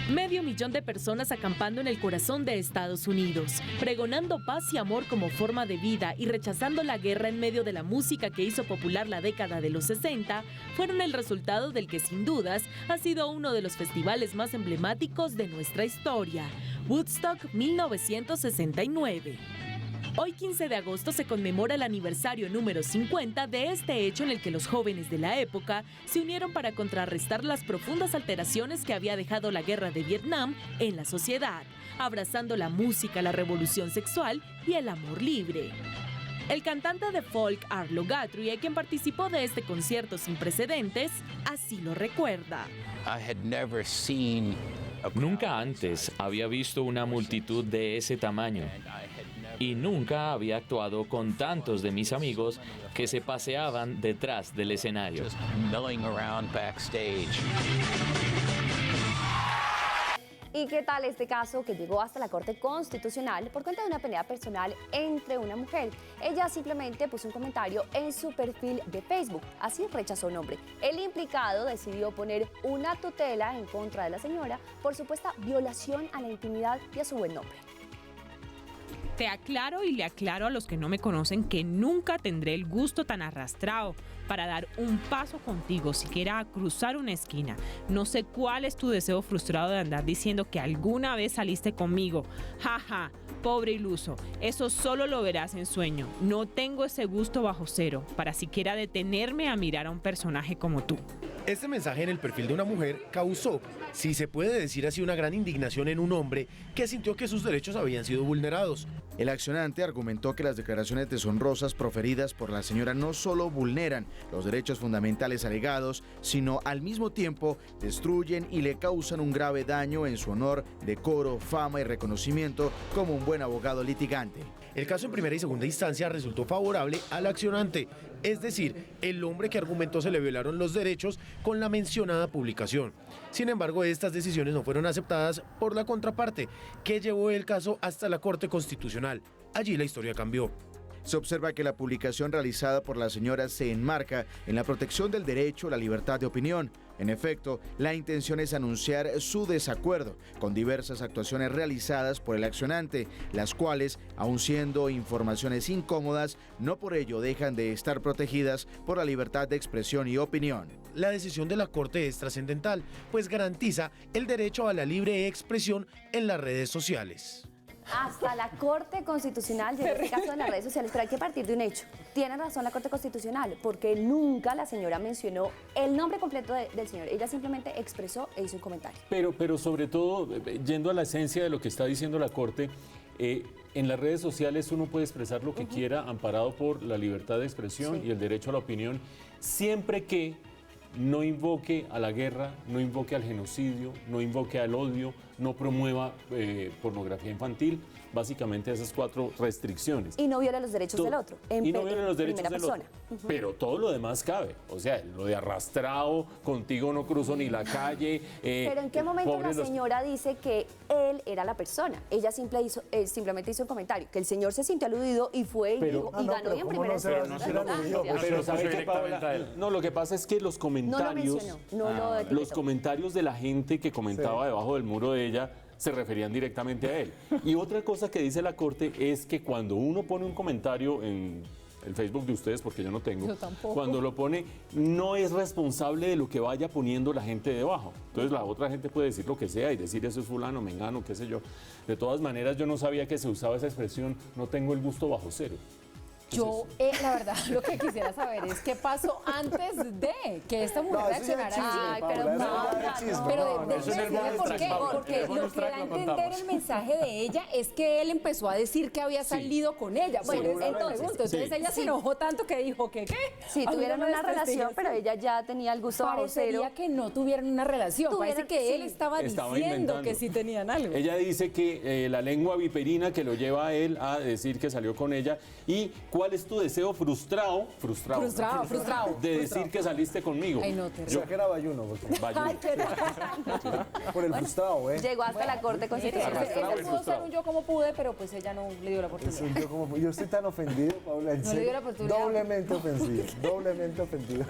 Speaker 14: 500,000 de personas acampando en el corazón de Estados Unidos, pregonando paz y amor como forma de vida y rechazando la guerra en medio de la música que hizo popular la década de los 60, fueron el resultado del que sin dudas ha sido uno de los festivales más emblemáticos de nuestra historia, Woodstock 1969. Hoy 15 de agosto se conmemora el aniversario número 50 de este hecho en el que los jóvenes de la época se unieron para contrarrestar las profundas alteraciones que había dejado la guerra de Vietnam en la sociedad, abrazando la música, la revolución sexual y el amor libre. El cantante de folk Arlo Guthrie, quien participó de este concierto sin precedentes, así lo recuerda.
Speaker 16: Nunca antes había visto una multitud de ese tamaño y nunca había actuado con tantos de mis amigos que se paseaban detrás del escenario.
Speaker 11: ¿Y qué tal este caso que llegó hasta la Corte Constitucional por cuenta de una pelea personal entre una mujer? Ella simplemente puso un comentario en su perfil de Facebook, así rechazó el nombre. El implicado decidió poner una tutela en contra de la señora por supuesta violación a la intimidad y a su buen nombre.
Speaker 17: Te aclaro y le aclaro a los que no me conocen que nunca tendré el gusto tan arrastrado para dar un paso contigo, siquiera a cruzar una esquina. No sé cuál es tu deseo frustrado de andar diciendo que alguna vez saliste conmigo. Jaja, pobre iluso, eso solo lo verás en sueño. No tengo ese gusto bajo cero para siquiera detenerme a mirar a un personaje como tú.
Speaker 18: Este mensaje en el perfil de una mujer causó, si se puede decir así, una gran indignación en un hombre que sintió que sus derechos habían sido vulnerados.
Speaker 26: El accionante argumentó que las declaraciones deshonrosas proferidas por la señora no solo vulneran los derechos fundamentales alegados, sino al mismo tiempo destruyen y le causan un grave daño en su honor, decoro, fama y reconocimiento como un buen abogado litigante.
Speaker 18: El caso en primera y segunda instancia resultó favorable al accionante, es decir, el hombre que argumentó se le violaron los derechos con la mencionada publicación. Sin embargo, estas decisiones no fueron aceptadas por la contraparte, que llevó el caso hasta la Corte Constitucional. Allí la historia cambió.
Speaker 26: Se observa que la publicación realizada por la señora se enmarca en la protección del derecho a la libertad de opinión. En efecto, la intención es anunciar su desacuerdo con diversas actuaciones realizadas por el accionante, las cuales, aun siendo informaciones incómodas, no por ello dejan de estar protegidas por la libertad de expresión y opinión.
Speaker 18: La decisión de la Corte es trascendental, pues garantiza el derecho a la libre expresión en las redes sociales.
Speaker 11: Hasta la Corte Constitucional llegó este caso de las redes sociales, pero hay que partir de un hecho. Tiene razón la Corte Constitucional, porque nunca la señora mencionó el nombre completo del señor. Ella simplemente expresó e hizo un comentario.
Speaker 12: Pero sobre todo, yendo a la esencia de lo que está diciendo la Corte, en las redes sociales uno puede expresar lo que quiera, amparado por la libertad de expresión y el derecho a la opinión, siempre que no invoque a la guerra, no invoque al genocidio, no invoque al odio, no promueva pornografía infantil, básicamente esas 4 restricciones.
Speaker 11: Y no viola los derechos del otro,
Speaker 12: y no viola los derechos del
Speaker 11: persona.
Speaker 12: otro. Pero todo lo demás cabe, o sea, lo de arrastrado, contigo no cruzo ni la calle.
Speaker 11: Pero ¿en qué momento la señora dice que él era la persona? Ella simplemente hizo un comentario, que el señor se sintió aludido y fue y dijo, y ganó en primera instancia.
Speaker 12: Pero ¿sabe qué, Paola? No, lo que pasa es que los comentarios, los comentarios de la gente que comentaba debajo del muro de ella se referían directamente a él. Y otra cosa que dice la Corte es que cuando uno pone un comentario en el Facebook de ustedes, porque yo no tengo, cuando lo pone, no es responsable de lo que vaya poniendo la gente debajo. Entonces la otra gente puede decir lo que sea y decir eso es fulano, mengano, qué sé yo. De todas maneras, yo no sabía que se usaba esa expresión, no tengo el gusto bajo cero.
Speaker 2: Yo, la verdad, lo que quisiera saber es qué pasó antes de que esta mujer reaccionara así. Pero decirle por qué, porque lo que da a entender el mensaje de ella es que él empezó a decir que había salido con ella. Bueno, entonces ella se enojó tanto que dijo que ¿qué?
Speaker 11: Sí, tuvieron una relación, pero ella ya tenía el gusto bajo cero.
Speaker 2: Parecería que no tuvieron una relación. Parece que él estaba diciendo
Speaker 12: inventando.
Speaker 2: que sí tenían algo.
Speaker 12: Ella dice que la lengua viperina que lo lleva a él a decir que salió con ella. ¿Y cuál es tu deseo frustrado de decir que saliste conmigo?
Speaker 2: Ay, no,
Speaker 3: Yo que era Bayuno.
Speaker 2: Ay, pero...
Speaker 3: Por el frustrado,
Speaker 11: Llegó hasta la Corte Constitucional.
Speaker 2: Ella pudo ser un yo como pude, pero pues ella no le dio la oportunidad.
Speaker 3: Yo estoy tan ofendido, Paula, en serio.
Speaker 2: Le dio la oportunidad.
Speaker 3: Doblemente ofendido.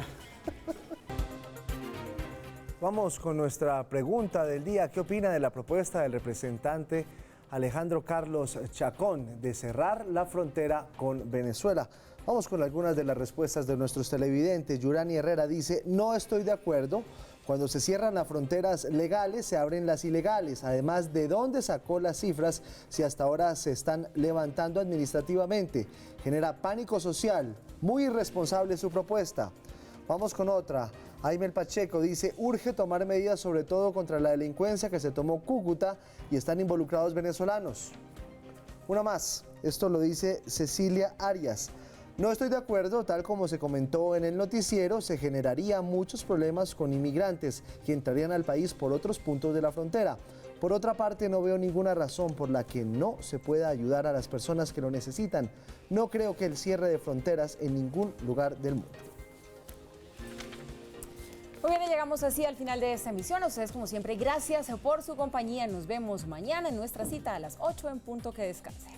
Speaker 3: Vamos con nuestra pregunta del día. ¿Qué opina de la propuesta del representante Alejandro Carlos Chacón de cerrar la frontera con Venezuela? Vamos con algunas de las respuestas de nuestros televidentes. Yurani Herrera dice: no estoy de acuerdo. Cuando se cierran las fronteras legales, se abren las ilegales. Además, ¿de dónde sacó las cifras si hasta ahora se están levantando administrativamente? Genera pánico social. Muy irresponsable su propuesta. Vamos con otra. Aimel Pacheco dice: urge tomar medidas sobre todo contra la delincuencia que se tomó Cúcuta y están involucrados venezolanos. Una más. Esto lo dice Cecilia Arias. No estoy de acuerdo, tal como se comentó en el noticiero, se generarían muchos problemas con inmigrantes que entrarían al país por otros puntos de la frontera. Por otra parte, no veo ninguna razón por la que no se pueda ayudar a las personas que lo necesitan. No creo que el cierre de fronteras en ningún lugar del mundo.
Speaker 2: Muy bien, llegamos así al final de esta emisión. A ustedes, como siempre, gracias por su compañía. Nos vemos mañana en nuestra cita a las 8 en punto. Que descansen.